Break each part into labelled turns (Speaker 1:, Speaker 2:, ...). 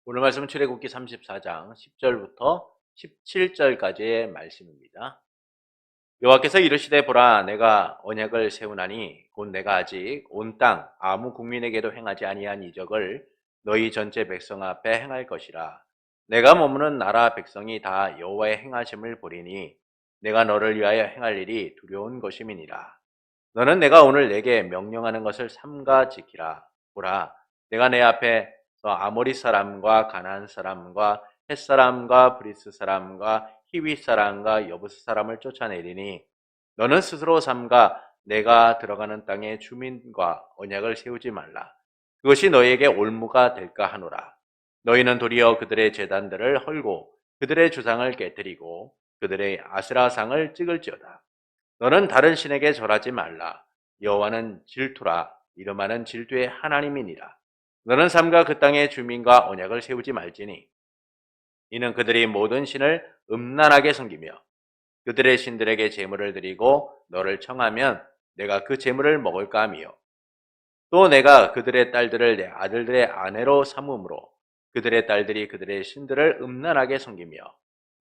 Speaker 1: 오늘 말씀은 출애굽기 34장 10절부터 17절까지의 말씀입니다. 여호와께서 이르시되 보라 내가 언약을 세우나니 곧 내가 아직 온 땅 아무 국민에게도 행하지 아니한 이적을 너희 전체 백성 앞에 행할 것이라. 내가 머무는 나라 백성이 다 여호와의 행하심을 보리니 내가 너를 위하여 행할 일이 두려운 것임이니라. 너는 내가 오늘 내게 명령하는 것을 삼가 지키라. 보라 내가 내 앞에서 아모리 사람과 가나안 사람과 헷 사람과 브리스 사람과 히위 사람과 여부스 사람을 쫓아내리니 너는 스스로 삼가 내가 들어가는 땅의 주민과 언약을 세우지 말라. 그것이 너희에게 올무가 될까 하노라. 너희는 도리어 그들의 제단들을 헐고 그들의 주상을 깨뜨리고 그들의 아스라상을 찍을지어다. 너는 다른 신에게 절하지 말라. 여호와는 질투라. 이름하는 질투의 하나님이니라. 너는 삼가 그 땅의 주민과 언약을 세우지 말지니 이는 그들이 모든 신을 음란하게 섬기며 그들의 신들에게 제물을 드리고 너를 청하면 내가 그 제물을 먹을까 하며 또 내가 그들의 딸들을 내 아들들의 아내로 삼음으로 그들의 딸들이 그들의 신들을 음란하게 섬기며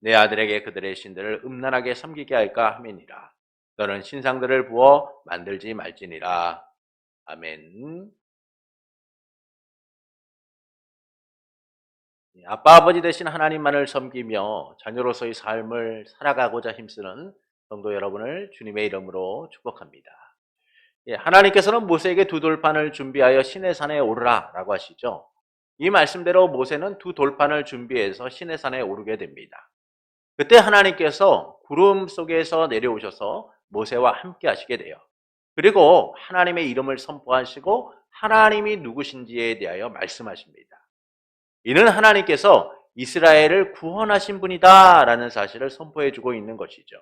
Speaker 1: 내 아들에게 그들의 신들을 음란하게 섬기게 할까 함이니라. 너는 신상들을 부어 만들지 말지니라. 아멘. 아빠 아버지 되신 하나님만을 섬기며 자녀로서의 삶을 살아가고자 힘쓰는 성도 여러분을 주님의 이름으로 축복합니다. 하나님께서는 모세에게 두 돌판을 준비하여 시내산에 오르라 라고 하시죠. 이 말씀대로 모세는 두 돌판을 준비해서 시내산에 오르게 됩니다. 그때 하나님께서 구름 속에서 내려오셔서 모세와 함께 하시게 돼요. 그리고 하나님의 이름을 선포하시고 하나님이 누구신지에 대하여 말씀하십니다. 이는 하나님께서 이스라엘을 구원하신 분이다 라는 사실을 선포해주고 있는 것이죠.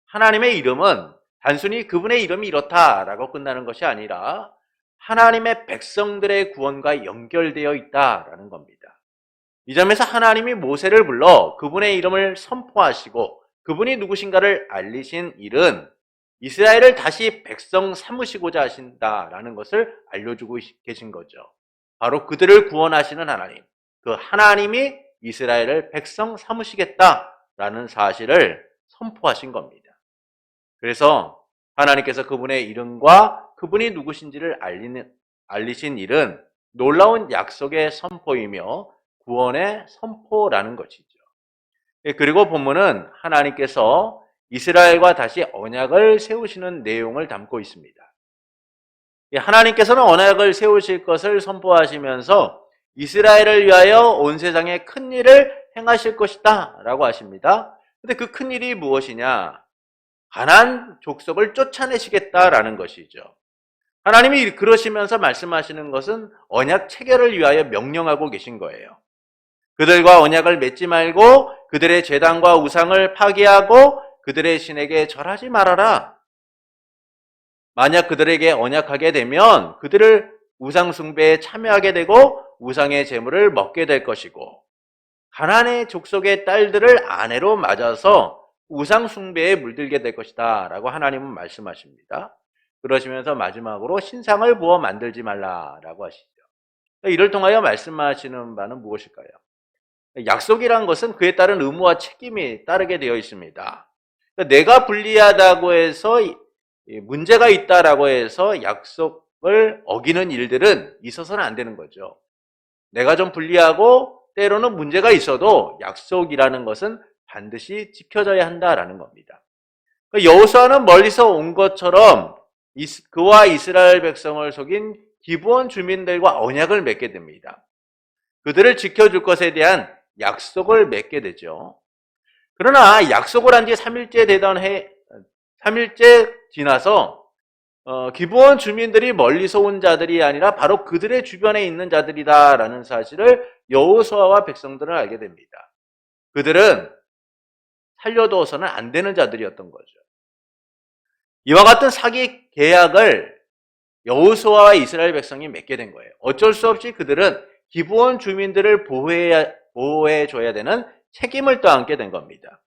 Speaker 1: 하나님의 이름은 단순히 그분의 이름이 이렇다라고 끝나는 것이 아니라 하나님의 백성들의 구원과 연결되어 있다라는 겁니다. 이 점에서 하나님이 모세를 불러 그분의 이름을 선포하시고 그분이 누구신가를 알리신 일은 이스라엘을 다시 백성 삼으시고자 하신다라는 것을 알려주고 계신 거죠. 바로 그들을 구원하시는 하나님, 그 하나님이 이스라엘을 백성 삼으시겠다라는 사실을 선포하신 겁니다. 그래서 하나님께서 그분의 이름과 그분이 누구신지를 알리신 일은 놀라운 약속의 선포이며 구원의 선포라는 것이죠. 그리고 본문은 하나님께서 이스라엘과 다시 언약을 세우시는 내용을 담고 있습니다. 하나님께서는 언약을 세우실 것을 선포하시면서 이스라엘을 위하여 온 세상에 큰 일을 행하실 것이다 라고 하십니다. 근데 그 큰 일이 무엇이냐? 가나안 족속을 쫓아내시겠다라는 것이죠. 하나님이 그러시면서 말씀하시는 것은 언약 체결을 위하여 명령하고 계신 거예요. 그들과 언약을 맺지 말고 그들의 제단과 우상을 파괴하고 그들의 신에게 절하지 말아라. 만약 그들에게 언약하게 되면 그들을 우상 숭배에 참여하게 되고 우상의 제물을 먹게 될 것이고 가나안의 족속의 딸들을 아내로 맞아서 우상 숭배에 물들게 될 것이다 라고 하나님은 말씀하십니다. 그러시면서 마지막으로 신상을 부어 만들지 말라라고 하시죠. 이를 통하여 말씀하시는 바는 무엇일까요? 약속이란 것은 그에 따른 의무와 책임이 따르게 되어 있습니다. 내가 불리하다고 해서 문제가 있다라고 해서 약속을 어기는 일들은 있어서는 안 되는 거죠. 내가 좀 불리하고 때로는 문제가 있어도 약속이라는 것은 반드시 지켜져야 한다라는 겁니다. 여호수아는 멀리서 온 것처럼 그와 이스라엘 백성을 속인 기브온 주민들과 언약을 맺게 됩니다. 그들을 지켜줄 것에 대한 약속을 맺게 되죠. 그러나 약속을 한 지 3일째 되던 3일째 지나서 기브온 주민들이 멀리서 온 자들이 아니라 바로 그들의 주변에 있는 자들이다라는 사실을 여호수아와 백성들은 알게 됩니다. 그들은 살려두어서는 안 되는 자들이었던 거죠. 이와 같은 사기 계약을 여호수아와 이스라엘 백성이 맺게 된 거예요. 어쩔 수 없이 그들은 기브온 주민들을 보호해줘야 되는 책임을 떠안게 된 겁니다.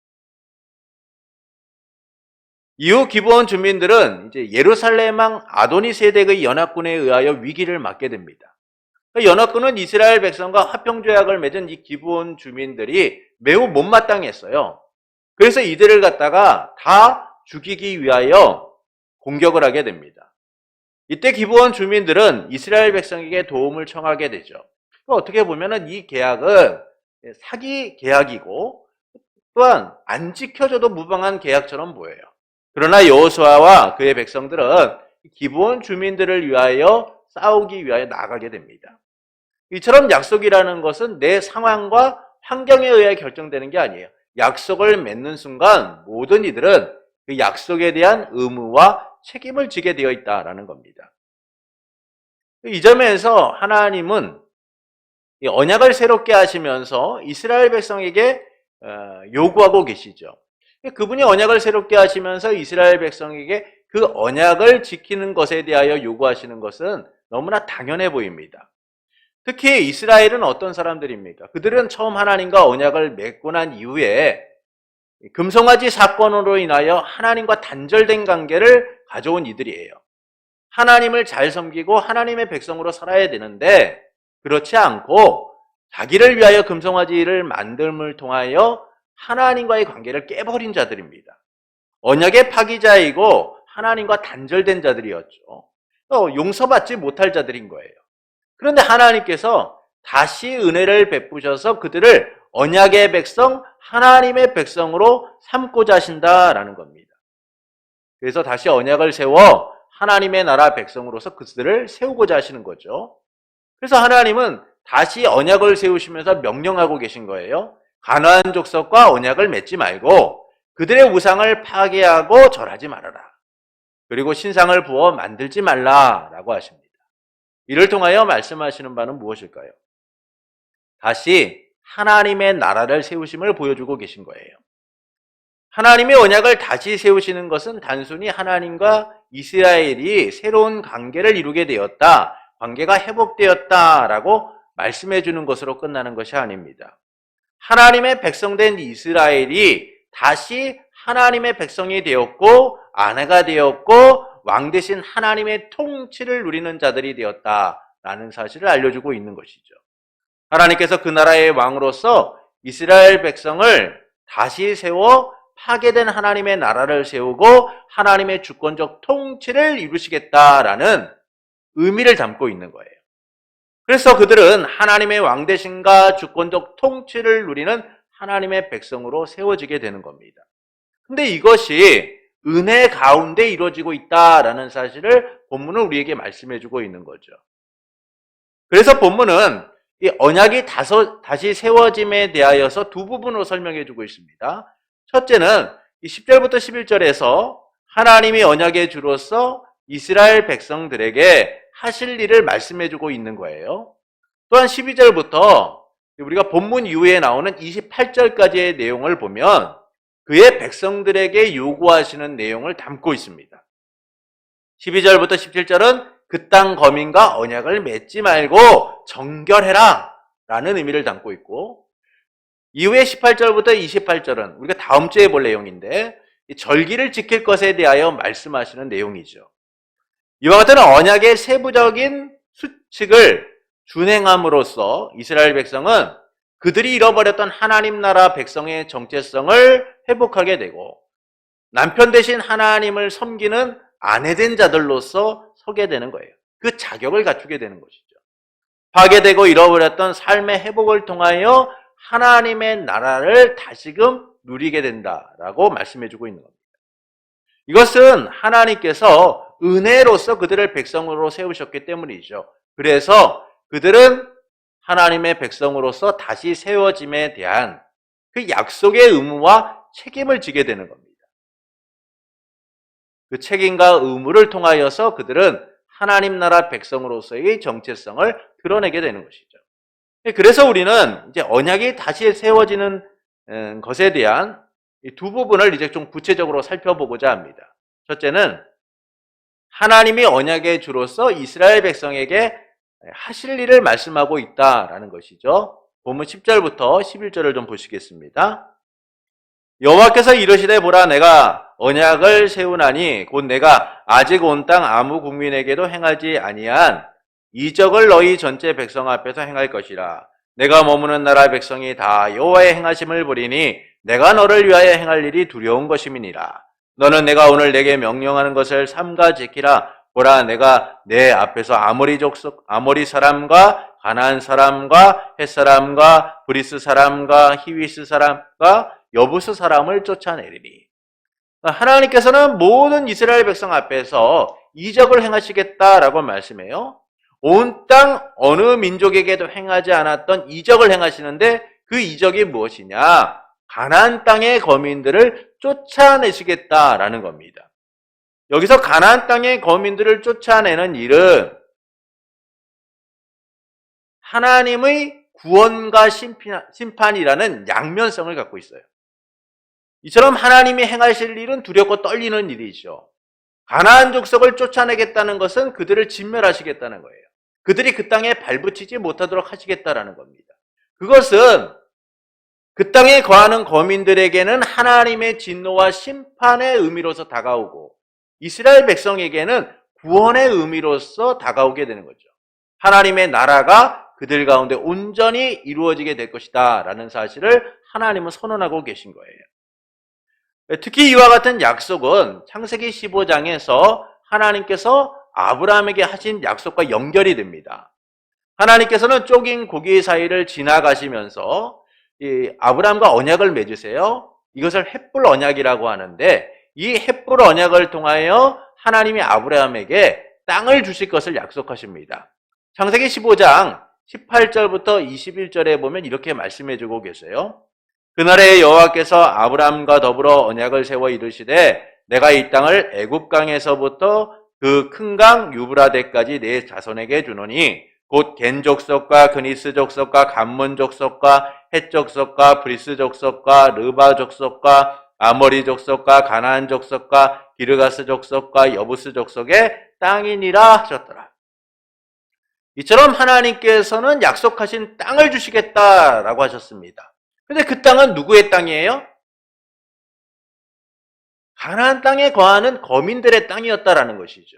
Speaker 1: 이후 기브온 주민들은 이제 예루살렘 왕 아도니 세덱의 연합군에 의하여 위기를 맞게 됩니다. 연합군은 이스라엘 백성과 화평조약을 맺은 이 기브온 주민들이 매우 못마땅했어요. 그래서 이들을 갖다가 다 죽이기 위하여 공격을 하게 됩니다. 이때 기브온 주민들은 이스라엘 백성에게 도움을 청하게 되죠. 어떻게 보면은 이 계약은 사기 계약이고 또한 안 지켜져도 무방한 계약처럼 보여요. 그러나 여호수아와 그의 백성들은 기브온 주민들을 위하여 싸우기 위하여 나아가게 됩니다. 이처럼 약속이라는 것은 내 상황과 환경에 의해 결정되는 게 아니에요. 약속을 맺는 순간 모든 이들은 그 약속에 대한 의무와 책임을 지게 되어 있다라는 겁니다. 이 점에서 하나님은 언약을 새롭게 하시면서 이스라엘 백성에게 요구하고 계시죠. 그분이 언약을 새롭게 하시면서 이스라엘 백성에게 그 언약을 지키는 것에 대하여 요구하시는 것은 너무나 당연해 보입니다. 특히 이스라엘은 어떤 사람들입니까? 그들은 처음 하나님과 언약을 맺고 난 이후에 금송아지 사건으로 인하여 하나님과 단절된 관계를 가져온 이들이에요. 하나님을 잘 섬기고 하나님의 백성으로 살아야 되는데 그렇지 않고 자기를 위하여 금송아지를 만듦을 통하여 하나님과의 관계를 깨버린 자들입니다. 언약의 파기자이고 하나님과 단절된 자들이었죠. 또 용서받지 못할 자들인 거예요. 그런데 하나님께서 다시 은혜를 베푸셔서 그들을 언약의 백성, 하나님의 백성으로 삼고자 하신다라는 겁니다. 그래서 다시 언약을 세워 하나님의 나라 백성으로서 그들을 세우고자 하시는 거죠. 그래서 하나님은 다시 언약을 세우시면서 명령하고 계신 거예요. 가나안 족속과 언약을 맺지 말고 그들의 우상을 파괴하고 절하지 말아라. 그리고 신상을 부어 만들지 말라라고 하십니다. 이를 통하여 말씀하시는 바는 무엇일까요? 다시 하나님의 나라를 세우심을 보여주고 계신 거예요. 하나님의 언약을 다시 세우시는 것은 단순히 하나님과 이스라엘이 새로운 관계를 이루게 되었다, 관계가 회복되었다라고 말씀해 주는 것으로 끝나는 것이 아닙니다. 하나님의 백성된 이스라엘이 다시 하나님의 백성이 되었고 아내가 되었고 왕 대신 하나님의 통치를 누리는 자들이 되었다라는 사실을 알려주고 있는 것이죠. 하나님께서 그 나라의 왕으로서 이스라엘 백성을 다시 세워 파괴된 하나님의 나라를 세우고 하나님의 주권적 통치를 이루시겠다라는 의미를 담고 있는 거예요. 그래서 그들은 하나님의 왕 대신과 주권적 통치를 누리는 하나님의 백성으로 세워지게 되는 겁니다. 근데 이것이 은혜 가운데 이루어지고 있다라는 사실을 본문은 우리에게 말씀해주고 있는 거죠. 그래서 본문은 이 언약이 다시 세워짐에 대하여서 두 부분으로 설명해주고 있습니다. 첫째는 이 10절부터 11절에서 하나님이 언약의 주로서 이스라엘 백성들에게 하실 일을 말씀해주고 있는 거예요. 또한 12절부터 우리가 본문 이후에 나오는 28절까지의 내용을 보면 그의 백성들에게 요구하시는 내용을 담고 있습니다. 12절부터 17절은 그 땅 거민과 언약을 맺지 말고 정결해라 라는 의미를 담고 있고, 이후에 18절부터 28절은 우리가 다음 주에 볼 내용인데 절기를 지킬 것에 대하여 말씀하시는 내용이죠. 이와 같은 언약의 세부적인 수칙을 준행함으로써 이스라엘 백성은 그들이 잃어버렸던 하나님 나라 백성의 정체성을 회복하게 되고 남편 대신 하나님을 섬기는 아내된 자들로서 서게 되는 거예요. 그 자격을 갖추게 되는 것이죠. 파괴되고 잃어버렸던 삶의 회복을 통하여 하나님의 나라를 다시금 누리게 된다라고 말씀해주고 있는 겁니다. 이것은 하나님께서 은혜로서 그들을 백성으로 세우셨기 때문이죠. 그래서 그들은 하나님의 백성으로서 다시 세워짐에 대한 그 약속의 의무와 책임을 지게 되는 겁니다. 그 책임과 의무를 통하여서 그들은 하나님 나라 백성으로서의 정체성을 드러내게 되는 것이죠. 그래서 우리는 이제 언약이 다시 세워지는 것에 대한 이 두 부분을 이제 좀 구체적으로 살펴보고자 합니다. 첫째는 하나님이 언약의 주로서 이스라엘 백성에게 하실 일을 말씀하고 있다라는 것이죠. 본문 10절부터 11절을 좀 보시겠습니다. 여호와께서 이르시되 보라 내가 언약을 세우나니 곧 내가 아직 온 땅 아무 국민에게도 행하지 아니한 이적을 너희 전체 백성 앞에서 행할 것이라. 내가 머무는 나라 백성이 다 여호와의 행하심을 보리니 내가 너를 위하여 행할 일이 두려운 것임이니라. 너는 내가 오늘 내게 명령하는 것을 삼가 지키라. 보라, 내가 내 앞에서 아모리 사람과 가나안 사람과 헷 사람과 브리스 사람과 히위스 사람과 여부스 사람을 쫓아내리니. 하나님께서는 모든 이스라엘 백성 앞에서 이적을 행하시겠다라고 말씀해요. 온 땅 어느 민족에게도 행하지 않았던 이적을 행하시는데 그 이적이 무엇이냐? 가나안 땅의 거민들을 쫓아내시겠다라는 겁니다. 여기서 가나안 땅의 거민들을 쫓아내는 일은 하나님의 구원과 심판이라는 양면성을 갖고 있어요. 이처럼 하나님이 행하실 일은 두렵고 떨리는 일이죠. 가나안 족속을 쫓아내겠다는 것은 그들을 진멸하시겠다는 거예요. 그들이 그 땅에 발붙이지 못하도록 하시겠다라는 겁니다. 그것은 그 땅에 거하는 거민들에게는 하나님의 진노와 심판의 의미로서 다가오고 이스라엘 백성에게는 구원의 의미로서 다가오게 되는 거죠. 하나님의 나라가 그들 가운데 온전히 이루어지게 될 것이다 라는 사실을 하나님은 선언하고 계신 거예요. 특히 이와 같은 약속은 창세기 15장에서 하나님께서 아브라함에게 하신 약속과 연결이 됩니다. 하나님께서는 쪼긴 고기 사이를 지나가시면서 아브라함과 언약을 맺으세요. 이것을 헷불 언약이라고 하는데 이 헷불 언약을 통하여 하나님이 아브라함에게 땅을 주실 것을 약속하십니다. 창세기 15장 18절부터 21절에 보면 이렇게 말씀해주고 계세요. 그날에 여호와께서 아브라함과 더불어 언약을 세워 이르시되 내가 이 땅을 애굽강에서부터 그 큰 강 유브라데까지 내 자손에게 주노니 곧 겐 족속과 그니스 족속과 감문 족속과 헷 족속과 브리스 족속과 르바 족속과 아모리 족속과 가나안 족속과 기르가스 족속과 여부스 족속의 땅이니라 하셨더라. 이처럼 하나님께서는 약속하신 땅을 주시겠다라고 하셨습니다. 그런데 그 땅은 누구의 땅이에요? 가나안 땅에 거하는 거민들의 땅이었다라는 것이죠.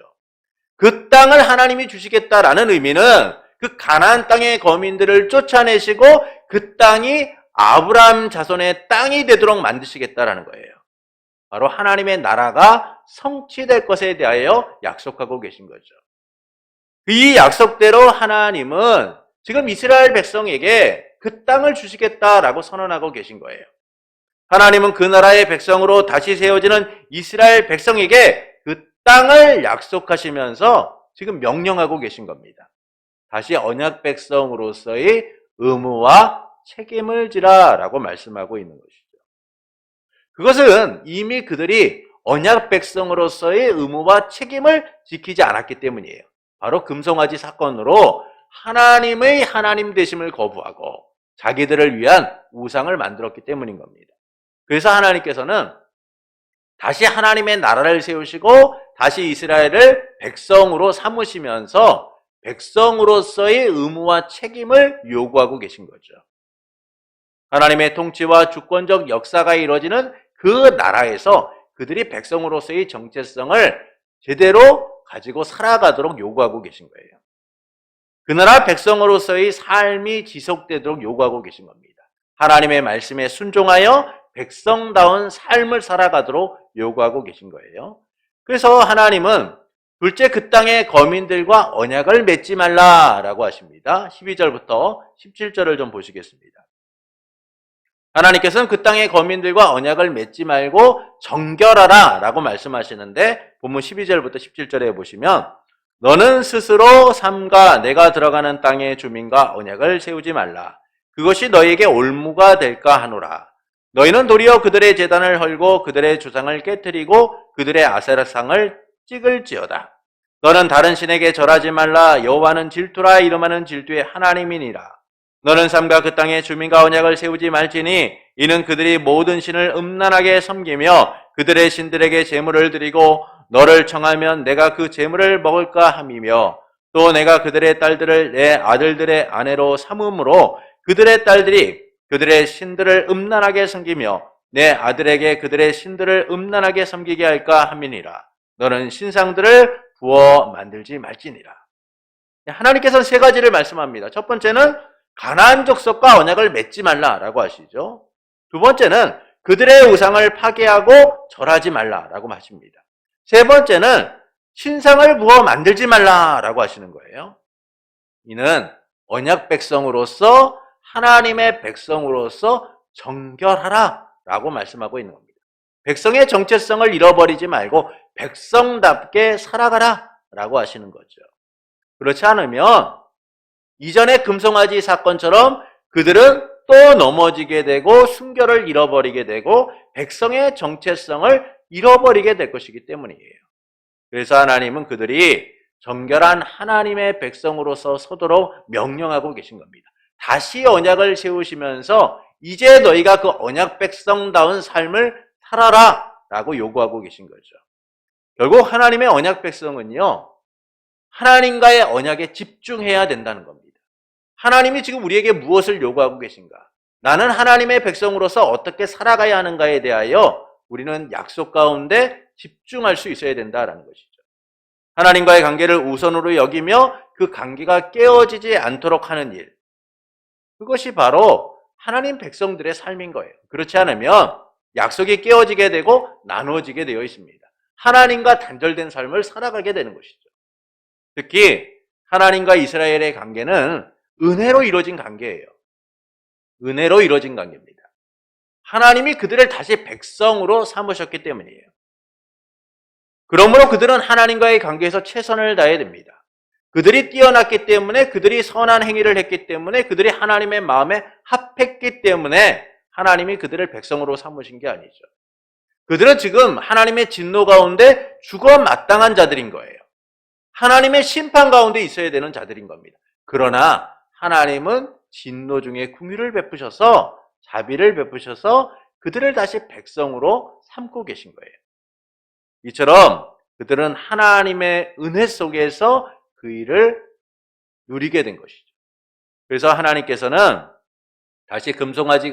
Speaker 1: 그 땅을 하나님이 주시겠다라는 의미는 그 가나안 땅의 거민들을 쫓아내시고 그 땅이 아브라함 자손의 땅이 되도록 만드시겠다라는 거예요. 바로 하나님의 나라가 성취될 것에 대하여 약속하고 계신 거죠. 이 약속대로 하나님은 지금 이스라엘 백성에게 그 땅을 주시겠다라고 선언하고 계신 거예요. 하나님은 그 나라의 백성으로 다시 세워지는 이스라엘 백성에게 그 땅을 약속하시면서 지금 명령하고 계신 겁니다. 다시 언약 백성으로서의 의무와 책임을 지라라고 말씀하고 있는 것이죠. 그것은 이미 그들이 언약 백성으로서의 의무와 책임을 지키지 않았기 때문이에요. 바로 금송아지 사건으로 하나님의 하나님 되심을 거부하고 자기들을 위한 우상을 만들었기 때문인 겁니다. 그래서 하나님께서는 다시 하나님의 나라를 세우시고 다시 이스라엘을 백성으로 삼으시면서 백성으로서의 의무와 책임을 요구하고 계신 거죠. 하나님의 통치와 주권적 역사가 이루어지는 그 나라에서 그들이 백성으로서의 정체성을 제대로 가지고 살아가도록 요구하고 계신 거예요. 그 나라 백성으로서의 삶이 지속되도록 요구하고 계신 겁니다. 하나님의 말씀에 순종하여 백성다운 삶을 살아가도록 요구하고 계신 거예요. 그래서 하나님은 둘째 그 땅의 거민들과 언약을 맺지 말라라고 하십니다. 12절부터 17절을 좀 보시겠습니다. 하나님께서는 그 땅의 거민들과 언약을 맺지 말고 정결하라 라고 말씀하시는데 본문 12절부터 17절에 보시면 너는 스스로 삼가 내가 들어가는 땅의 주민과 언약을 세우지 말라. 그것이 너희에게 올무가 될까 하노라. 너희는 도리어 그들의 제단을 헐고 그들의 주상을 깨뜨리고 그들의 아세라상을 찍을지어다. 너는 다른 신에게 절하지 말라. 여호와는 질투라 이름하는 질투의 하나님이니라. 너는 삼가 그 땅의 주민과 언약을 세우지 말지니 이는 그들이 모든 신을 음란하게 섬기며 그들의 신들에게 제물을 드리고 너를 청하면 내가 그 제물을 먹을까 함이며 또 내가 그들의 딸들을 내 아들들의 아내로 삼음으로 그들의 딸들이 그들의 신들을 음란하게 섬기며 내 아들에게 그들의 신들을 음란하게 섬기게 할까 함이니라. 너는 신상들을 부어 만들지 말지니라. 하나님께서는 세 가지를 말씀합니다. 첫 번째는 가나안 족속과 언약을 맺지 말라라고 하시죠. 두 번째는 그들의 우상을 파괴하고 절하지 말라라고 하십니다. 세 번째는 신상을 부어 만들지 말라라고 하시는 거예요. 이는 언약 백성으로서 하나님의 백성으로서 정결하라라고 말씀하고 있는 겁니다. 백성의 정체성을 잃어버리지 말고 백성답게 살아가라라고 하시는 거죠. 그렇지 않으면 이전의 금송아지 사건처럼 그들은 또 넘어지게 되고 순결을 잃어버리게 되고 백성의 정체성을 잃어버리게 될 것이기 때문이에요. 그래서 하나님은 그들이 정결한 하나님의 백성으로서 서도록 명령하고 계신 겁니다. 다시 언약을 세우시면서 이제 너희가 그 언약 백성다운 삶을 살아라 라고 요구하고 계신 거죠. 결국 하나님의 언약 백성은요, 하나님과의 언약에 집중해야 된다는 겁니다. 하나님이 지금 우리에게 무엇을 요구하고 계신가? 나는 하나님의 백성으로서 어떻게 살아가야 하는가에 대하여 우리는 약속 가운데 집중할 수 있어야 된다는 것이죠. 하나님과의 관계를 우선으로 여기며 그 관계가 깨어지지 않도록 하는 일. 그것이 바로 하나님 백성들의 삶인 거예요. 그렇지 않으면 약속이 깨어지게 되고 나누어지게 되어 있습니다. 하나님과 단절된 삶을 살아가게 되는 것이죠. 특히 하나님과 이스라엘의 관계는 은혜로 이루어진 관계예요. 은혜로 이루어진 관계입니다. 하나님이 그들을 다시 백성으로 삼으셨기 때문이에요. 그러므로 그들은 하나님과의 관계에서 최선을 다해야 됩니다. 그들이 뛰어났기 때문에, 그들이 선한 행위를 했기 때문에, 그들이 하나님의 마음에 합했기 때문에 하나님이 그들을 백성으로 삼으신 게 아니죠. 그들은 지금 하나님의 진노 가운데 죽어 마땅한 자들인 거예요. 하나님의 심판 가운데 있어야 되는 자들인 겁니다. 그러나 하나님은 진노 중에 긍휼을 베푸셔서, 자비를 베푸셔서 그들을 다시 백성으로 삼고 계신 거예요. 이처럼 그들은 하나님의 은혜 속에서 그 일을 누리게 된 것이죠. 그래서 하나님께서는 다시 금송아지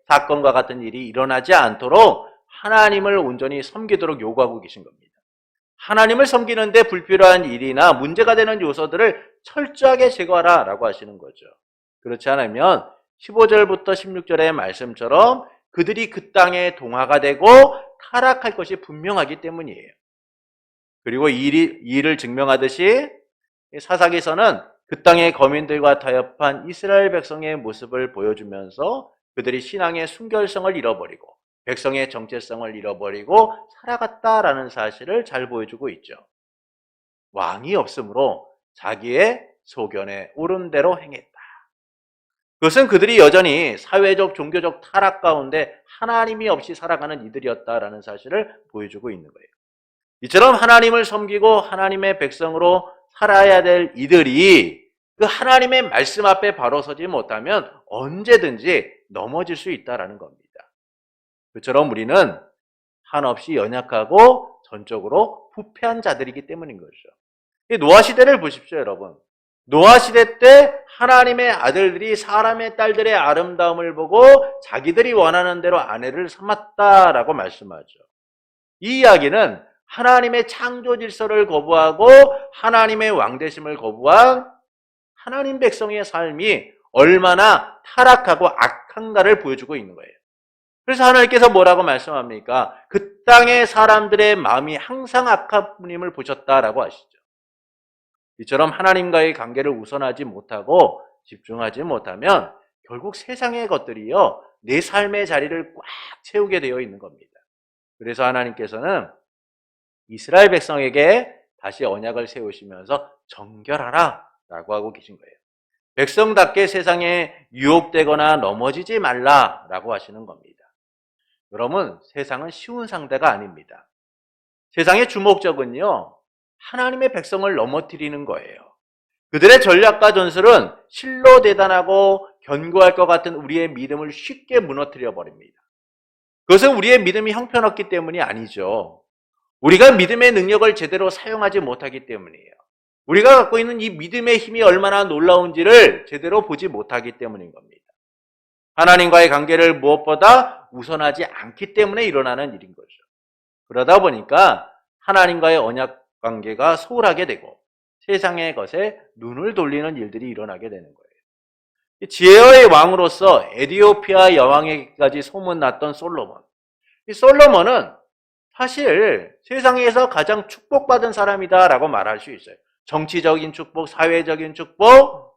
Speaker 1: 사건과 같은 일이 일어나지 않도록 하나님을 온전히 섬기도록 요구하고 계신 겁니다. 하나님을 섬기는데 불필요한 일이나 문제가 되는 요소들을 철저하게 제거하라라고 하시는 거죠. 그렇지 않으면 15절부터 16절의 말씀처럼 그들이 그 땅에 동화가 되고 타락할 것이 분명하기 때문이에요. 그리고 이 일을 증명하듯이 사사기서는 그 땅의 거민들과 타협한 이스라엘 백성의 모습을 보여주면서 그들이 신앙의 순결성을 잃어버리고 백성의 정체성을 잃어버리고 살아갔다라는 사실을 잘 보여주고 있죠. 왕이 없으므로 자기의 소견에 옳은 대로 행했다. 그것은 그들이 여전히 사회적, 종교적 타락 가운데 하나님이 없이 살아가는 이들이었다라는 사실을 보여주고 있는 거예요. 이처럼 하나님을 섬기고 하나님의 백성으로 살아야 될 이들이 그 하나님의 말씀 앞에 바로 서지 못하면 언제든지 넘어질 수 있다라는 겁니다. 그처럼 우리는 한없이 연약하고 전적으로 부패한 자들이기 때문인 거죠. 노아 시대를 보십시오, 여러분. 노아 시대 때 하나님의 아들들이 사람의 딸들의 아름다움을 보고 자기들이 원하는 대로 아내를 삼았다라고 말씀하죠. 이 이야기는 하나님의 창조 질서를 거부하고 하나님의 왕되심을 거부한 하나님 백성의 삶이 얼마나 타락하고 악한가를 보여주고 있는 거예요. 그래서 하나님께서 뭐라고 말씀합니까? 그 땅의 사람들의 마음이 항상 악한 분임을 보셨다라고 하시죠. 이처럼 하나님과의 관계를 우선하지 못하고 집중하지 못하면 결국 세상의 것들이요, 내 삶의 자리를 꽉 채우게 되어 있는 겁니다. 그래서 하나님께서는 이스라엘 백성에게 다시 언약을 세우시면서 정결하라 라고 하고 계신 거예요. 백성답게 세상에 유혹되거나 넘어지지 말라라고 하시는 겁니다. 여러분, 세상은 쉬운 상대가 아닙니다. 세상의 주목적은요, 하나님의 백성을 넘어뜨리는 거예요. 그들의 전략과 전술은 실로 대단하고 견고할 것 같은 우리의 믿음을 쉽게 무너뜨려 버립니다. 그것은 우리의 믿음이 형편없기 때문이 아니죠. 우리가 믿음의 능력을 제대로 사용하지 못하기 때문이에요. 우리가 갖고 있는 이 믿음의 힘이 얼마나 놀라운지를 제대로 보지 못하기 때문인 겁니다. 하나님과의 관계를 무엇보다 우선하지 않기 때문에 일어나는 일인 거죠. 그러다 보니까 하나님과의 언약 관계가 소홀하게 되고 세상의 것에 눈을 돌리는 일들이 일어나게 되는 거예요. 지혜의 왕으로서 에디오피아 여왕에게까지 소문났던 솔로몬. 이 솔로몬은 사실 세상에서 가장 축복받은 사람이다라고 말할 수 있어요. 정치적인 축복, 사회적인 축복,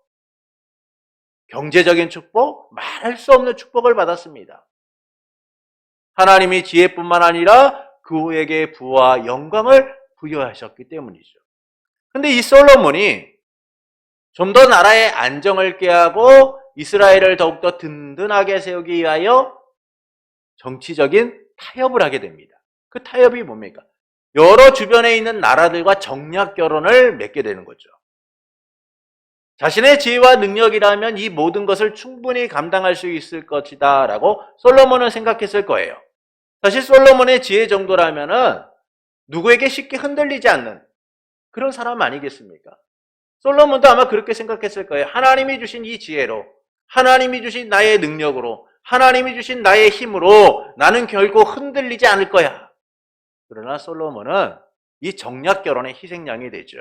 Speaker 1: 경제적인 축복, 말할 수 없는 축복을 받았습니다. 하나님이 지혜뿐만 아니라 그에게 부와 영광을 부여하셨기 때문이죠. 근데 이 솔로몬이 좀 더 나라의 안정을 꾀하고 이스라엘을 더욱더 든든하게 세우기 위하여 정치적인 타협을 하게 됩니다. 그 타협이 뭡니까? 여러 주변에 있는 나라들과 정략 결혼을 맺게 되는 거죠. 자신의 지혜와 능력이라면 이 모든 것을 충분히 감당할 수 있을 것이다 라고 솔로몬은 생각했을 거예요. 사실 솔로몬의 지혜 정도라면은 누구에게 쉽게 흔들리지 않는 그런 사람 아니겠습니까? 솔로몬도 아마 그렇게 생각했을 거예요. 하나님이 주신 이 지혜로, 하나님이 주신 나의 능력으로, 하나님이 주신 나의 힘으로 나는 결코 흔들리지 않을 거야. 그러나 솔로몬은 이 정략 결혼의 희생양이 되죠.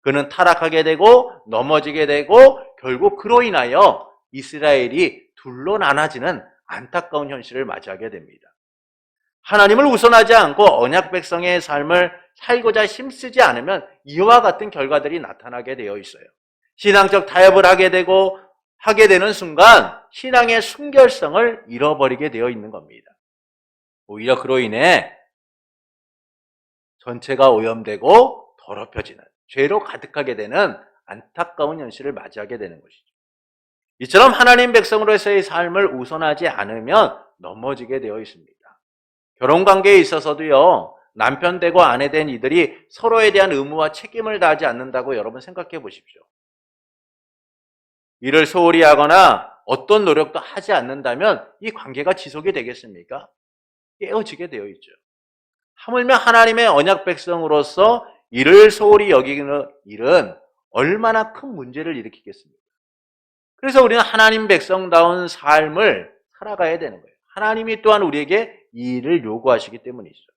Speaker 1: 그는 타락하게 되고 넘어지게 되고 결국 그로 인하여 이스라엘이 둘로 나눠지는 안타까운 현실을 맞이하게 됩니다. 하나님을 우선하지 않고 언약 백성의 삶을 살고자 힘쓰지 않으면 이와 같은 결과들이 나타나게 되어 있어요. 신앙적 타협을 하게 되는 순간 신앙의 순결성을 잃어버리게 되어 있는 겁니다. 오히려 그로 인해 전체가 오염되고 더럽혀지는 죄로 가득하게 되는 안타까운 현실을 맞이하게 되는 것이죠. 이처럼 하나님 백성으로서의 삶을 우선하지 않으면 넘어지게 되어 있습니다. 결혼관계에 있어서도요, 남편 되고 아내 된 이들이 서로에 대한 의무와 책임을 다하지 않는다고 여러분 생각해 보십시오. 이를 소홀히 하거나 어떤 노력도 하지 않는다면 이 관계가 지속이 되겠습니까? 깨어지게 되어 있죠. 하물며 하나님의 언약 백성으로서 이를 소홀히 여기는 일은 얼마나 큰 문제를 일으키겠습니까? 그래서 우리는 하나님 백성다운 삶을 살아가야 되는 거예요. 하나님이 또한 우리에게 이 일을 요구하시기 때문이죠.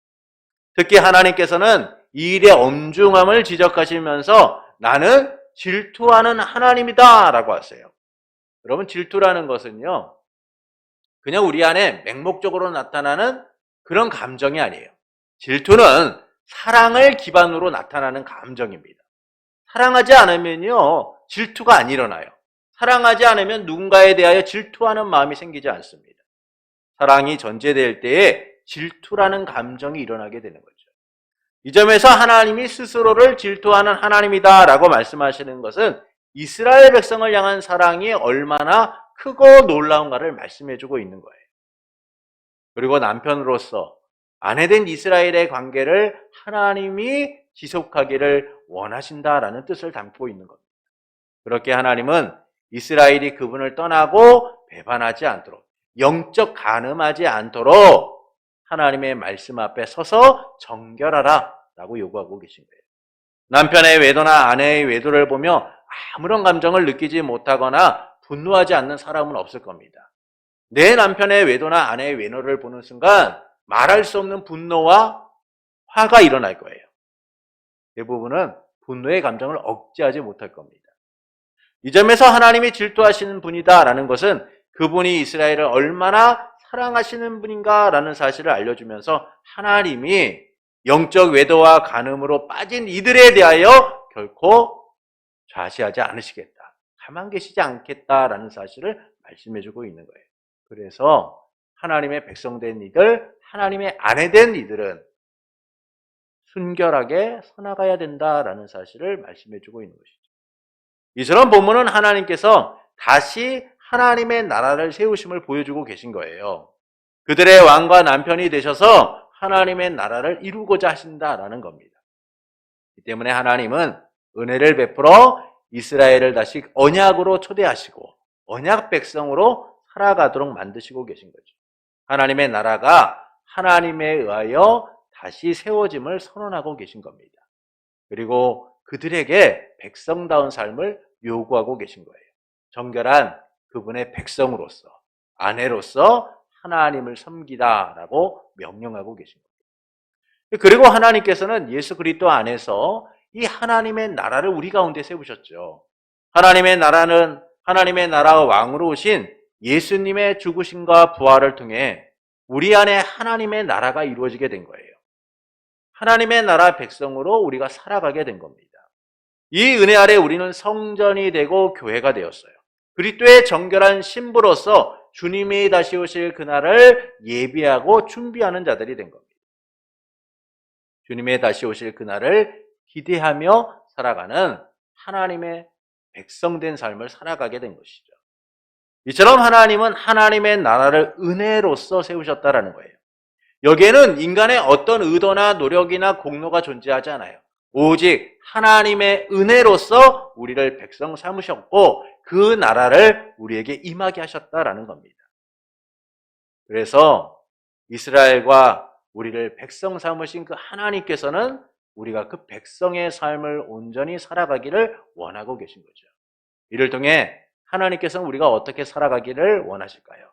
Speaker 1: 특히 하나님께서는 이 일의 엄중함을 지적하시면서 나는 질투하는 하나님이다 라고 하세요. 여러분, 질투라는 것은요, 그냥 우리 안에 맹목적으로 나타나는 그런 감정이 아니에요. 질투는 사랑을 기반으로 나타나는 감정입니다. 사랑하지 않으면요, 질투가 안 일어나요. 사랑하지 않으면 누군가에 대하여 질투하는 마음이 생기지 않습니다. 사랑이 전제될 때에 질투라는 감정이 일어나게 되는 거죠. 이 점에서 하나님이 스스로를 질투하는 하나님이다 라고 말씀하시는 것은 이스라엘 백성을 향한 사랑이 얼마나 크고 놀라운가를 말씀해주고 있는 거예요. 그리고 남편으로서 아내된 이스라엘의 관계를 하나님이 지속하기를 원하신다라는 뜻을 담고 있는 겁니다. 그렇게 하나님은 이스라엘이 그분을 떠나고 배반하지 않도록, 영적 간음하지 않도록 하나님의 말씀 앞에 서서 정결하라 라고 요구하고 계신 거예요. 남편의 외도나 아내의 외도를 보며 아무런 감정을 느끼지 못하거나 분노하지 않는 사람은 없을 겁니다. 내 남편의 외도나 아내의 외도를 보는 순간 말할 수 없는 분노와 화가 일어날 거예요. 대부분은 분노의 감정을 억제하지 못할 겁니다. 이 점에서 하나님이 질투하시는 분이다라는 것은 그분이 이스라엘을 얼마나 사랑하시는 분인가라는 사실을 알려주면서 하나님이 영적 외도와 간음으로 빠진 이들에 대하여 결코 좌시하지 않으시겠다, 가만 계시지 않겠다라는 사실을 말씀해주고 있는 거예요. 그래서 하나님의 백성된 이들, 하나님의 아내된 이들은 순결하게 서나가야 된다라는 사실을 말씀해주고 있는 것이죠. 이처럼 본문은 하나님께서 다시 하나님의 나라를 세우심을 보여주고 계신 거예요. 그들의 왕과 남편이 되셔서 하나님의 나라를 이루고자 하신다라는 겁니다. 이 때문에 하나님은 은혜를 베풀어 이스라엘을 다시 언약으로 초대하시고 언약 백성으로 살아가도록 만드시고 계신 거죠. 하나님의 나라가 하나님에 의하여 다시 세워짐을 선언하고 계신 겁니다. 그리고 그들에게 백성다운 삶을 요구하고 계신 거예요. 정결한 그분의 백성으로서, 아내로서 하나님을 섬기다라고 명령하고 계신 겁니다. 그리고 하나님께서는 예수 그리스도 안에서 이 하나님의 나라를 우리 가운데 세우셨죠. 하나님의 나라는 하나님의 나라와 왕으로 오신 예수님의 죽으심과 부활을 통해 우리 안에 하나님의 나라가 이루어지게 된 거예요. 하나님의 나라 백성으로 우리가 살아가게 된 겁니다. 이 은혜 아래 우리는 성전이 되고 교회가 되었어요. 그리스도의 정결한 신부로서 주님이 다시 오실 그날을 예비하고 준비하는 자들이 된 겁니다. 주님의 다시 오실 그날을 기대하며 살아가는 하나님의 백성된 삶을 살아가게 된 것이죠. 이처럼 하나님은 하나님의 나라를 은혜로서 세우셨다라는 거예요. 여기에는 인간의 어떤 의도나 노력이나 공로가 존재하지 않아요. 오직 하나님의 은혜로서 우리를 백성 삼으셨고 그 나라를 우리에게 임하게 하셨다라는 겁니다. 그래서 이스라엘과 우리를 백성 삼으신 그 하나님께서는 우리가 그 백성의 삶을 온전히 살아가기를 원하고 계신 거죠. 이를 통해 하나님께서는 우리가 어떻게 살아가기를 원하실까요?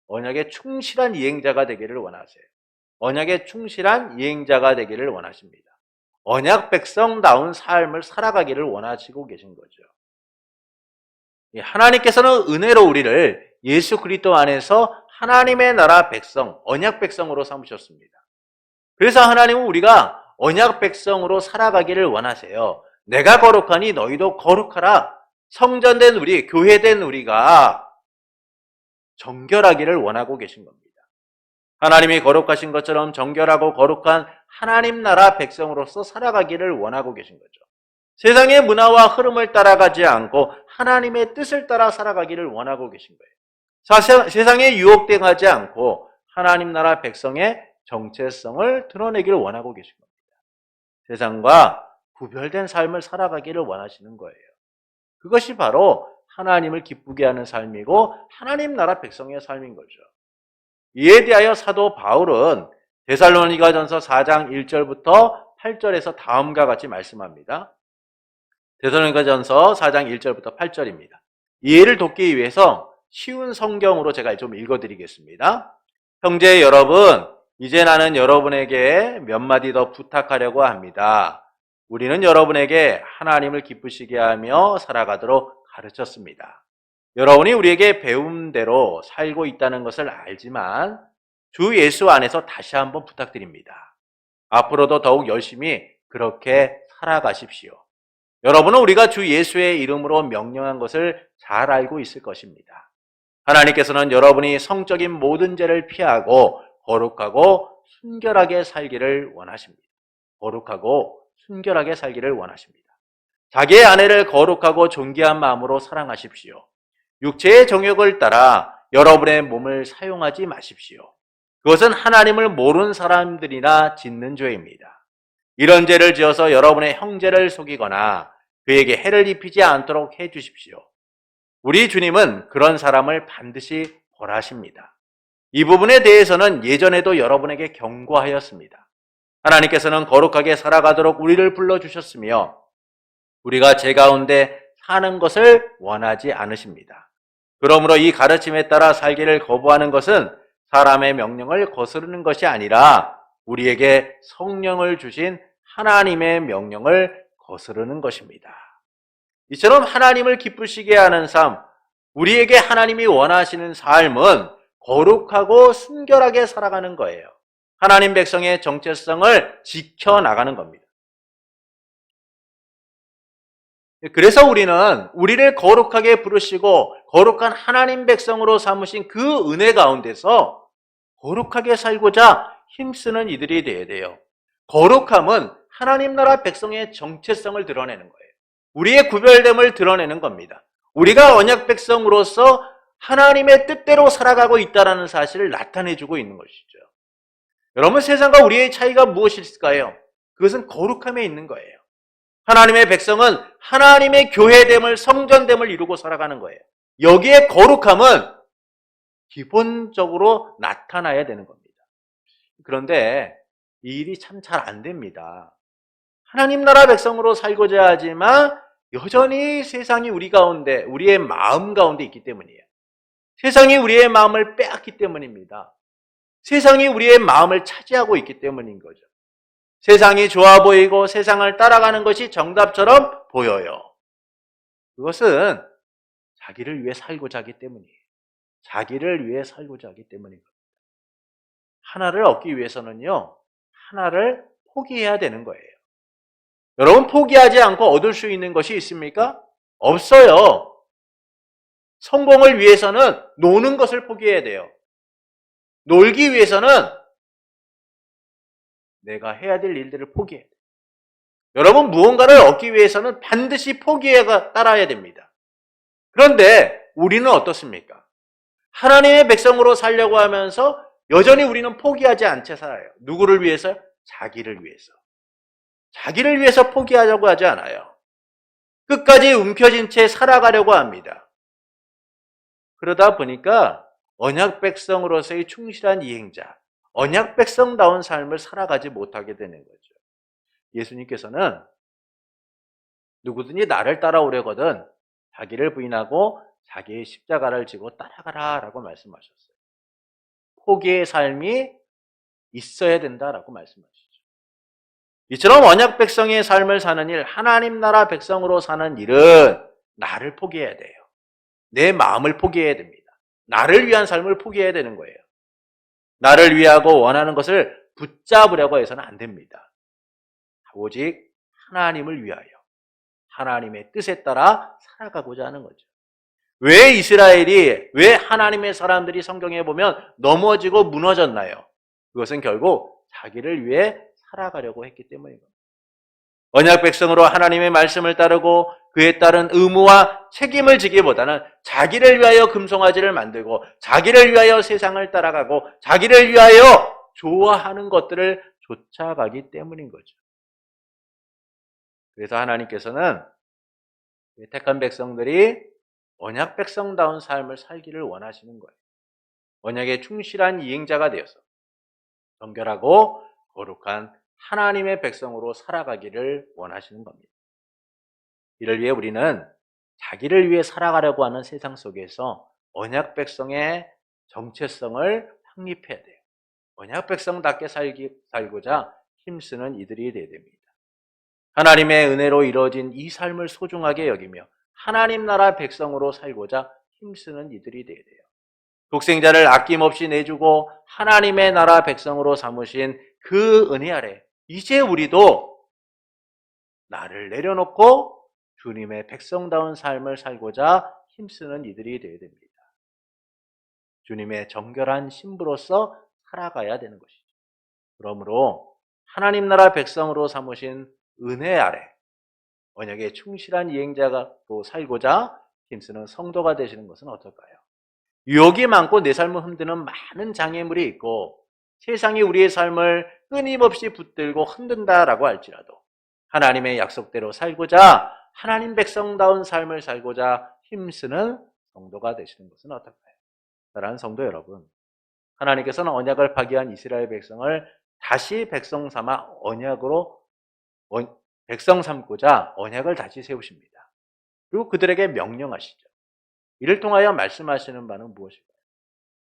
Speaker 1: 언약의 충실한 이행자가 되기를 원하세요. 언약의 충실한 이행자가 되기를 원하십니다. 언약 백성다운 삶을 살아가기를 원하시고 계신 거죠. 하나님께서는 은혜로 우리를 예수 그리스도 안에서 하나님의 나라 백성, 언약 백성으로 삼으셨습니다. 그래서 하나님은 우리가 언약 백성으로 살아가기를 원하세요. 내가 거룩하니 너희도 거룩하라. 성전된 우리, 교회된 우리가 정결하기를 원하고 계신 겁니다. 하나님이 거룩하신 것처럼 정결하고 거룩한 하나님 나라 백성으로서 살아가기를 원하고 계신 거죠. 세상의 문화와 흐름을 따라가지 않고 하나님의 뜻을 따라 살아가기를 원하고 계신 거예요. 세상에 유혹당하지 않고 하나님 나라 백성의 정체성을 드러내기를 원하고 계신 겁니다. 세상과 구별된 삶을 살아가기를 원하시는 거예요. 그것이 바로 하나님을 기쁘게 하는 삶이고 하나님 나라 백성의 삶인 거죠. 이에 대하여 사도 바울은 데살로니가전서 4장 1절부터 8절에서 다음과 같이 말씀합니다. 데살로니가전서 4장 1절부터 8절입니다. 이해를 돕기 위해서 쉬운 성경으로 제가 좀 읽어드리겠습니다. 형제 여러분, 이제 나는 여러분에게 몇 마디 더 부탁하려고 합니다. 우리는 여러분에게 하나님을 기쁘시게 하며 살아가도록 가르쳤습니다. 여러분이 우리에게 배운 대로 살고 있다는 것을 알지만 주 예수 안에서 다시 한번 부탁드립니다. 앞으로도 더욱 열심히 그렇게 살아가십시오. 여러분은 우리가 주 예수의 이름으로 명령한 것을 잘 알고 있을 것입니다. 하나님께서는 여러분이 성적인 모든 죄를 피하고 거룩하고 순결하게 살기를 원하십니다. 거룩하고 순결하게 살기를 원하십니다. 자기의 아내를 거룩하고 존귀한 마음으로 사랑하십시오. 육체의 정욕을 따라 여러분의 몸을 사용하지 마십시오. 그것은 하나님을 모르는 사람들이나 짓는 죄입니다. 이런 죄를 지어서 여러분의 형제를 속이거나 그에게 해를 입히지 않도록 해주십시오. 우리 주님은 그런 사람을 반드시 벌하십니다. 이 부분에 대해서는 예전에도 여러분에게 경고하였습니다. 하나님께서는 거룩하게 살아가도록 우리를 불러주셨으며 우리가 죄 가운데 사는 것을 원하지 않으십니다. 그러므로 이 가르침에 따라 살기를 거부하는 것은 사람의 명령을 거스르는 것이 아니라 우리에게 성령을 주신 하나님의 명령을 거스르는 것입니다. 이처럼 하나님을 기쁘시게 하는 삶, 우리에게 하나님이 원하시는 삶은 거룩하고 순결하게 살아가는 거예요. 하나님 백성의 정체성을 지켜나가는 겁니다. 그래서 우리를 거룩하게 부르시고 거룩한 하나님 백성으로 삼으신 그 은혜 가운데서 거룩하게 살고자 힘쓰는 이들이 되어야 돼요. 거룩함은 하나님 나라 백성의 정체성을 드러내는 거예요. 우리의 구별됨을 드러내는 겁니다. 우리가 언약 백성으로서 하나님의 뜻대로 살아가고 있다는 사실을 나타내주고 있는 것이죠. 여러분, 세상과 우리의 차이가 무엇일까요? 그것은 거룩함에 있는 거예요. 하나님의 백성은 하나님의 교회됨을, 성전됨을 이루고 살아가는 거예요. 여기에 거룩함은 기본적으로 나타나야 되는 겁니다. 그런데 이 일이 참 잘 안 됩니다. 하나님 나라 백성으로 살고자 하지만 여전히 세상이 우리 가운데, 우리의 마음 가운데 있기 때문이에요. 세상이 우리의 마음을 빼앗기 때문입니다. 세상이 우리의 마음을 차지하고 있기 때문인 거죠. 세상이 좋아 보이고 세상을 따라가는 것이 정답처럼 보여요. 그것은 자기를 위해 살고자 하기 때문이에요. 자기를 위해 살고자 하기 때문입니다. 하나를 얻기 위해서는요, 하나를 포기해야 되는 거예요. 여러분, 포기하지 않고 얻을 수 있는 것이 있습니까? 없어요. 성공을 위해서는 노는 것을 포기해야 돼요. 놀기 위해서는 내가 해야 될 일들을 포기해야 돼요. 여러분, 무언가를 얻기 위해서는 반드시 포기해가 따라야 됩니다. 그런데 우리는 어떻습니까? 하나님의 백성으로 살려고 하면서 여전히 우리는 포기하지 않은 채 살아요. 누구를 위해서요? 자기를 위해서. 자기를 위해서 포기하려고 하지 않아요. 끝까지 움켜쥔 채 살아가려고 합니다. 그러다 보니까 언약 백성으로서의 충실한 이행자, 언약 백성다운 삶을 살아가지 못하게 되는 거죠. 예수님께서는 누구든지 나를 따라오려거든 자기를 부인하고 자기의 십자가를 지고 따라가라 라고 말씀하셨어요. 포기의 삶이 있어야 된다라고 말씀하시죠. 이처럼 언약 백성의 삶을 사는 일, 하나님 나라 백성으로 사는 일은 나를 포기해야 돼요. 내 마음을 포기해야 됩니다. 나를 위한 삶을 포기해야 되는 거예요. 나를 위하고 원하는 것을 붙잡으려고 해서는 안 됩니다. 오직 하나님을 위하여 하나님의 뜻에 따라 살아가고자 하는 거죠. 왜 하나님의 사람들이 성경에 보면 넘어지고 무너졌나요? 그것은 결국 자기를 위해 살아가려고 했기 때문입니다. 언약 백성으로 하나님의 말씀을 따르고 그에 따른 의무와 책임을 지기보다는 자기를 위하여 금송아지를 만들고 자기를 위하여 세상을 따라가고 자기를 위하여 좋아하는 것들을 쫓아가기 때문인 거죠. 그래서 하나님께서는 택한 백성들이 언약 백성다운 삶을 살기를 원하시는 거예요. 언약에 충실한 이행자가 되어서 정결하고 거룩한 하나님의 백성으로 살아가기를 원하시는 겁니다. 이를 위해 우리는 자기를 위해 살아가려고 하는 세상 속에서 언약 백성의 정체성을 확립해야 돼요. 언약 백성답게 살고자 힘쓰는 이들이 되어야 됩니다. 하나님의 은혜로 이루어진 이 삶을 소중하게 여기며 하나님 나라 백성으로 살고자 힘쓰는 이들이 되어야 돼요. 독생자를 아낌없이 내주고 하나님의 나라 백성으로 삼으신 그 은혜 아래 이제 우리도 나를 내려놓고 주님의 백성다운 삶을 살고자 힘쓰는 이들이 되어야 됩니다. 주님의 정결한 신부로서 살아가야 되는 것이죠. 그러므로 하나님 나라 백성으로 삼으신 은혜 아래 언약에 충실한 이행자가 또 살고자 힘쓰는 성도가 되시는 것은 어떨까요? 유혹이 많고 내 삶을 흔드는 많은 장애물이 있고 세상이 우리의 삶을 끊임없이 붙들고 흔든다라고 할지라도 하나님의 약속대로 살고자 하나님 백성다운 삶을 살고자 힘쓰는 성도가 되시는 것은 어떨까요? 사랑하는 성도 여러분, 하나님께서는 언약을 파기한 이스라엘 백성을 다시 백성 삼아 백성 삼고자 언약을 다시 세우십니다. 그리고 그들에게 명령하시죠. 이를 통하여 말씀하시는 바는 무엇일까요?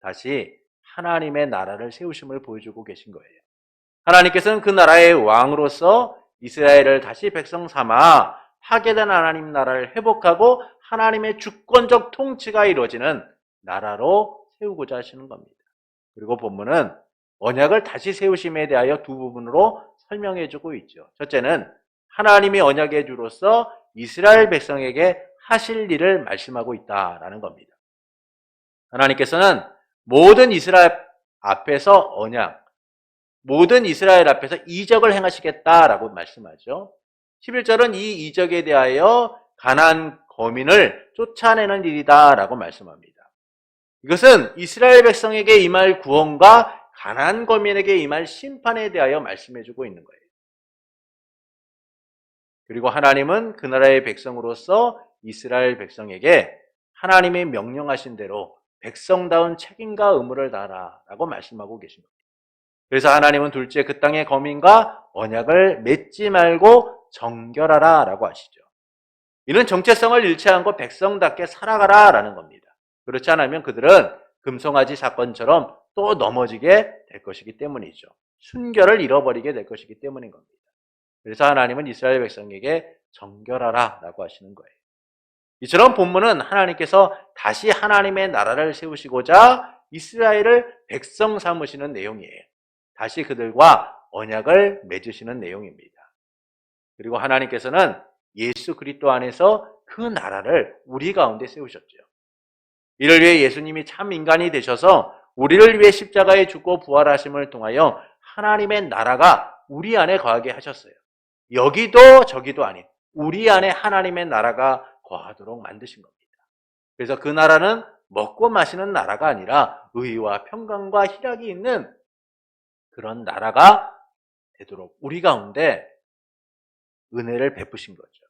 Speaker 1: 다시 하나님의 나라를 세우심을 보여주고 계신 거예요. 하나님께서는 그 나라의 왕으로서 이스라엘을 다시 백성 삼아 파괴된 하나님 나라를 회복하고 하나님의 주권적 통치가 이루어지는 나라로 세우고자 하시는 겁니다. 그리고 본문은 언약을 다시 세우심에 대하여 두 부분으로 설명해주고 있죠. 첫째는 하나님이 언약의 주로서 이스라엘 백성에게 하실 일을 말씀하고 있다라는 겁니다. 하나님께서는 모든 이스라엘 앞에서 모든 이스라엘 앞에서 이적을 행하시겠다라고 말씀하죠. 11절은 이 이적에 대하여 가나안 거민을 쫓아내는 일이다라고 말씀합니다. 이것은 이스라엘 백성에게 임할 구원과 가나안 거민에게 임할 심판에 대하여 말씀해주고 있는 거예요. 그리고 하나님은 그 나라의 백성으로서 이스라엘 백성에게 하나님이 명령하신 대로 백성다운 책임과 의무를 다하라라고 말씀하고 계십니다. 그래서 하나님은 둘째 그 땅의 거민과 언약을 맺지 말고 정결하라라고 하시죠. 이는 정체성을 잃지 않고 백성답게 살아가라라는 겁니다. 그렇지 않으면 그들은 금송아지 사건처럼 또 넘어지게 될 것이기 때문이죠. 순결을 잃어버리게 될 것이기 때문인 겁니다. 그래서 하나님은 이스라엘 백성에게 정결하라 라고 하시는 거예요. 이처럼 본문은 하나님께서 다시 하나님의 나라를 세우시고자 이스라엘을 백성 삼으시는 내용이에요. 다시 그들과 언약을 맺으시는 내용입니다. 그리고 하나님께서는 예수 그리스도 안에서 그 나라를 우리 가운데 세우셨죠. 이를 위해 예수님이 참 인간이 되셔서 우리를 위해 십자가에 죽고 부활하심을 통하여 하나님의 나라가 우리 안에 거하게 하셨어요. 여기도 저기도 아닌 우리 안에 하나님의 나라가 거하도록 만드신 겁니다. 그래서 그 나라는 먹고 마시는 나라가 아니라 의와 평강과 희락이 있는 그런 나라가 되도록 우리 가운데 은혜를 베푸신 거죠.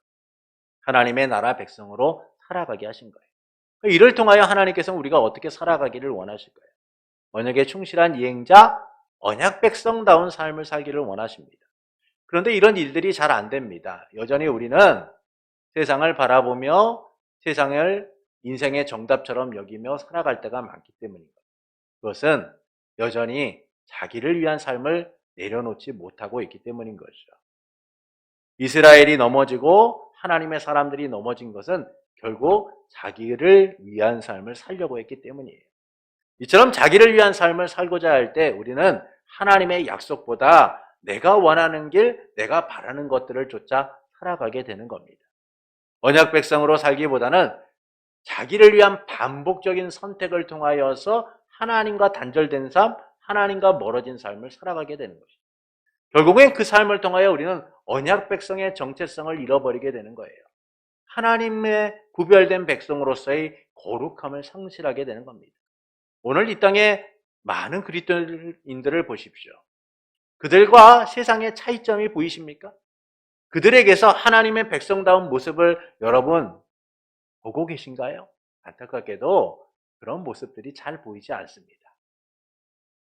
Speaker 1: 하나님의 나라 백성으로 살아가게 하신 거예요. 이를 통하여 하나님께서는 우리가 어떻게 살아가기를 원하실까요? 언약에 충실한 이행자, 언약 백성다운 삶을 살기를 원하십니다. 그런데 이런 일들이 잘 안 됩니다. 여전히 우리는 세상을 바라보며 세상을 인생의 정답처럼 여기며 살아갈 때가 많기 때문입니다. 그것은 여전히 자기를 위한 삶을 내려놓지 못하고 있기 때문인 것이죠. 이스라엘이 넘어지고 하나님의 사람들이 넘어진 것은 결국 자기를 위한 삶을 살려고 했기 때문이에요. 이처럼 자기를 위한 삶을 살고자 할 때 우리는 하나님의 약속보다 내가 원하는 길, 내가 바라는 것들을 쫓아 살아가게 되는 겁니다. 언약 백성으로 살기보다는 자기를 위한 반복적인 선택을 통하여서 하나님과 단절된 삶, 하나님과 멀어진 삶을 살아가게 되는 것이죠. 결국엔 그 삶을 통하여 우리는 언약 백성의 정체성을 잃어버리게 되는 거예요. 하나님의 구별된 백성으로서의 거룩함을 상실하게 되는 겁니다. 오늘 이 땅에 많은 그리스도인들을 보십시오. 그들과 세상의 차이점이 보이십니까? 그들에게서 하나님의 백성다운 모습을 여러분 보고 계신가요? 안타깝게도 그런 모습들이 잘 보이지 않습니다.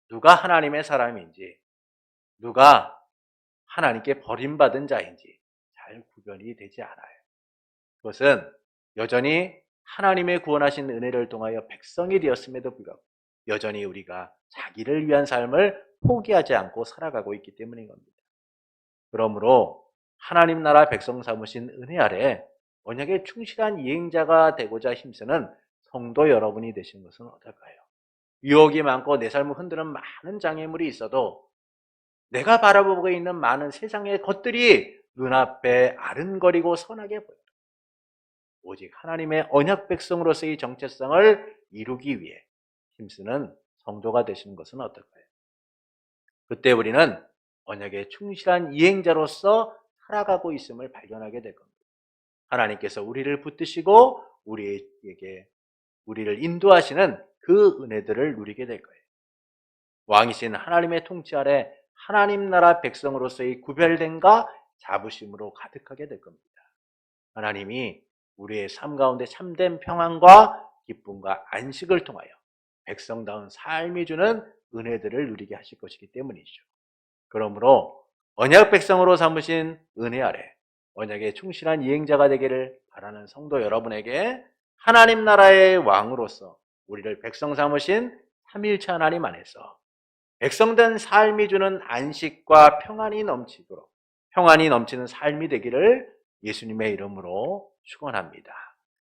Speaker 1: 누가 하나님의 사람인지, 누가 하나님께 버림받은 자인지 잘 구별이 되지 않아요. 그것은 여전히 하나님의 구원하신 은혜를 통하여 백성이 되었음에도 불구하고 여전히 우리가 자기를 위한 삶을 포기하지 않고 살아가고 있기 때문인 겁니다. 그러므로 하나님 나라 백성 삼으신 은혜 아래 언약에 충실한 이행자가 되고자 힘쓰는 성도 여러분이 되신 것은 어떨까요? 유혹이 많고 내 삶을 흔드는 많은 장애물이 있어도 내가 바라보고 있는 많은 세상의 것들이 눈앞에 아른거리고 선하게 보여요. 오직 하나님의 언약 백성으로서의 정체성을 이루기 위해 힘쓰는 성도가 되시는 것은 어떨까요? 그때 우리는 언약에 충실한 이행자로서 살아가고 있음을 발견하게 될 겁니다. 하나님께서 우리를 붙드시고 우리를 인도하시는 그 은혜들을 누리게 될 거예요. 왕이신 하나님의 통치 아래 하나님 나라 백성으로서의 구별됨과 자부심으로 가득하게 될 겁니다. 하나님이 우리의 삶 가운데 참된 평안과 기쁨과 안식을 통하여 백성다운 삶이 주는 은혜들을 누리게 하실 것이기 때문이죠. 그러므로 언약 백성으로 삼으신 은혜 아래 언약에 충실한 이행자가 되기를 바라는 성도 여러분에게 하나님 나라의 왕으로서 우리를 백성 삼으신 삼위일체 하나님 안에서 백성된 삶이 주는 안식과 평안이 넘치는 삶이 되기를 예수님의 이름으로 축원합니다.